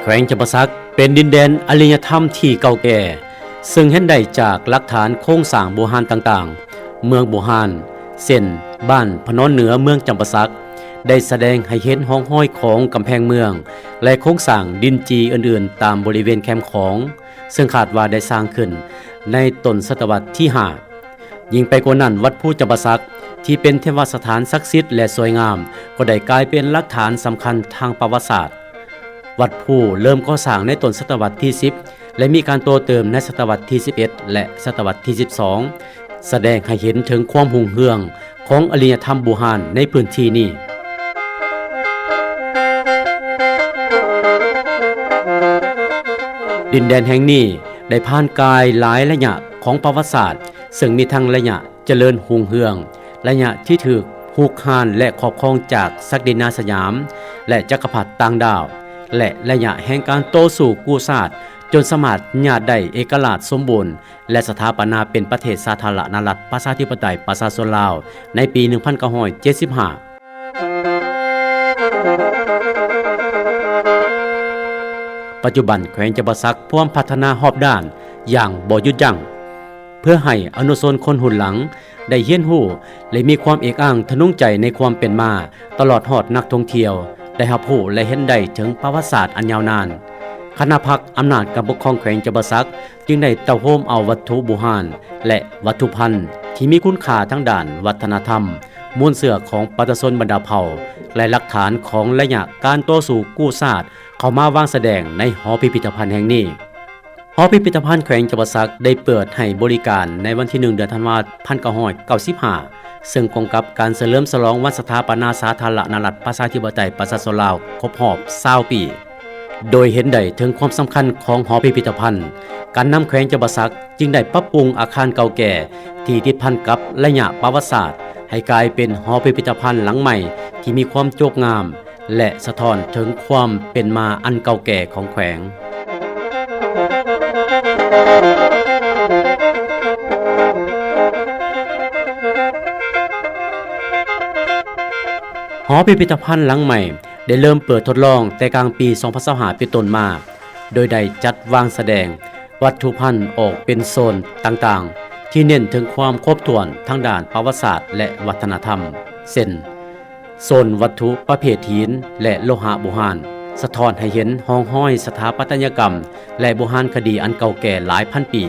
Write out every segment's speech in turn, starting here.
วงจำปาสักเป็นดินแดนอารยธรรมที่เก่าแก่ซึ่งเห็นได้จากหลักฐานโครงสร้างโบราณต่างๆเมืองโบราณเส้นบ้านพนอนเหนือเมืองจำปาสักได้แสดงให้เห็นห้องห้อยของกำแพงเมืองและโครงสร้างดินจีอื่นๆตามบริเวณแคมป์ของซึ่งคาดว่าได้สร้างขึ้นในต้นศตวรรษที่5ยิ่งไปกว่านั้นวัดผู้จำปาสักที่เป็นเทวสถานศักดิ์สิทธิ์และสวยงามก็ได้กลายเป็นหลักฐานสำคัญทางประวัติศาสตร์วัดผู้เริ่มก่อสร้างในต้นศตวรรษที่10และมีการโตเติมในศตวรรษที่11และศตวรรษที่12แสดงให้เห็นถึงความหุ่งเหืองของอารยธรรมโบราณในพื้นที่นี้ดินแดนแห่งนี้ได้ผ่านกายหลายระยะของประวัติศาสตร์ซึ่งมีทั้งระยะเจริญหุ่งเหืองระยะที่ถูกผูกขาดและครอบครองจากศักดินาสยามและจักรพรรดิต่างดาวและระยะแห่งการโตสู่กู้ชาติจนสามารถญาติได้เอกราชสมบูรณ์และสถาปนาเป็นประเทศสาธารณรัฐประชาธิปไตยประชาชนลาวในปี 1975 ปัจจุบันแขวงจำปาสักพร้อมพัฒนารอบด้านอย่างบ่หยุดยั้งเพื่อให้อนุชนคนรุ่นหลังได้เรียนรู้และมีความเอกอ้างทะนุงใจในความเป็นมาตลอดฮอดนักท่องเที่ยวได้รับรู้และเห็นได้ถึงประวัติศาสตร์อันยาวนานคณะพรรคอำนาจการปกครองแขวงจำปาสักจึงได้เต้าโฮมเอาวัตถุโบราณและวัตถุพันธุ์ที่มีคุณค่าทั้งด้านวัฒนธรรมมวลเสือของประชาชนบรรดาเผ่าและหลักฐานของระยะการต่อสู้กู้ชาติเข้ามาวางแสดงในหอพิพิธภัณฑ์แห่งนี้หอพิพิธภัณฑ์แขวงจำปาสักได้เปิดให้บริการในวันที่1เดือนธันวาคม 1995ซึ่งตรงกับการเฉลิมฉลองวันสถาปนาสาธารณรัฐประชาธิปไตยประชาชนลาวครบรอบ20 ปีโดยเห็นได้ถึงความสำคัญของหอพิพิธภัณฑ์การนำแขวงจำปาสักจึงได้ปรับปรุงอาคารเก่าแก่ที่ติดพันกับระยะประวัติศาสตร์ให้กลายเป็นหอพิพิธภัณฑ์หลังใหม่ที่มีความโจกงามและสะท้อนถึงความเป็นมาอันเก่าแก่ของแขวงหอพิพิธภัณฑ์หลังใหม่ได้เริ่มเปิดทดลองแต่กลางปี 2025 เป็นต้นมาโดยได้จัดวางแสดงวัตถุพันธุ์ออกเป็นโซนต่างๆที่เน้นถึงความครบถ้วนทั้งด้านประวัติศาสตร์และวัฒนธรรมเช่นโซนวัตถุประเภทหินและโลหะโบราณสะท้อนให้เห็นห้องห้อยสถาปัตยกรรมและโบราณคดีอันเก่าแก่หลายพันปี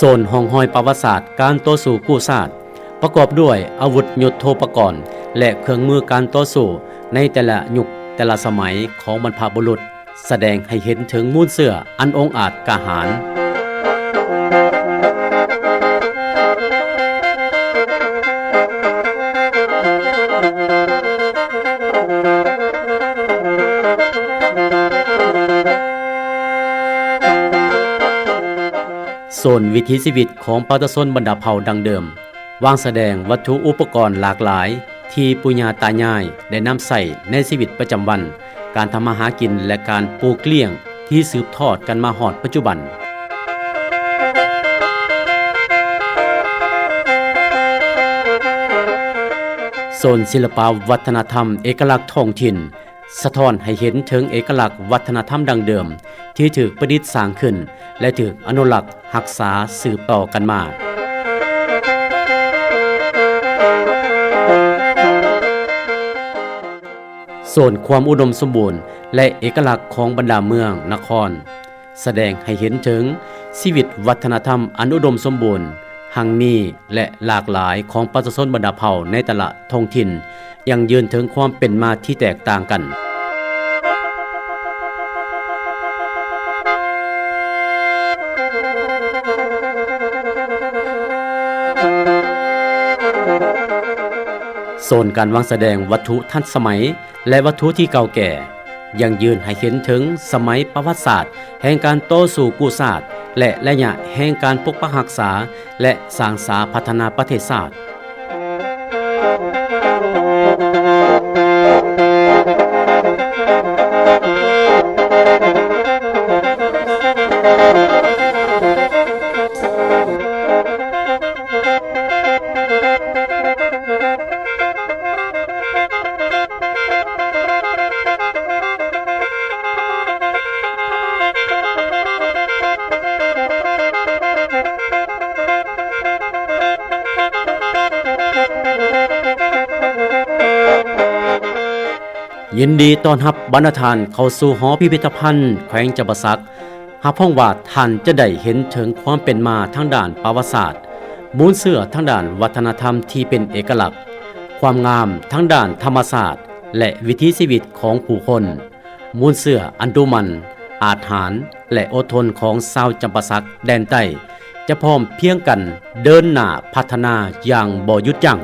โซนห้องห้อยประวัติศาสตร์การต่อสู้กู้ชาติประกอบด้วยอาวุธยุทโธปกรณ์และเครื่องมือการต่อสู้ในแต่ละยุคแต่ละสมัยของบรรพบุรุษแสดงให้เห็นถึงมูลเสื่ออันองอาจกล้าหาญโซนวิถีชีวิตของประชาชนบรรดาเผ่าดังเดิมวางแสดงวัตถุอุปกรณ์หลากหลายที่ปู่ย่าตายายได้นำใส่ในชีวิตประจำวันการทำมาหากินและการปลูกเลี้ยงที่สืบทอดกันมาฮอดปัจจุบันโซนศิลปวัฒนธรรมเอกลักษณ์ท้องถิ่นสะท้อนให้เห็นถึงเอกลักษณ์วัฒนธรรมดังเดิมที่ถูกประดิษฐ์สร้างขึ้นและถูกอนุรักษ์รักษาสืบต่อกันมาโซนความอุดมสมบูรณ์และเอกลักษณ์ของบรรดาเมืองนครแสดงให้เห็นถึงชีวิตวัฒนธรรมอันอุดมสมบูรณ์หังมีและหลากหลายของประชาชนบรรดาเผ่าในแต่ละท้องถิ่นยังยืนถึงความเป็นมาที่แตกต่างกันโซนการวางแสดงวัตถุทันสมัยและวัตถุที่เก่าแก่ยังยืนให้เห็นถึงสมัยประวัติศาสตร์แห่งการต่อสู้กู้ชาติและระยะแห่งการปกปักรักษาและสร้างสรรค์พัฒนาประเทศชาติ Thank you. ยินดีต้อนรับบรรณาทานเข้าสู่หอพิพิธภัณฑ์แขวงจำปาสักรับรองว่าท่านจะได้เห็นถึงความเป็นมาทางด้านประวัติศาสตร์มูลเสื่อทางด้านวัฒนธรรมที่เป็นเอกลักษณ์ความงามทางด้านธรรมศาสตร์และวิถีชีวิตของผู้คนมูลเสื่ออันดุมันอาจหาญและอดทนของชาวจำปาสักแดนใต้จะพร้อมเพียงกันเดินหน้าพัฒนาอย่างบ่หยุดยั้ง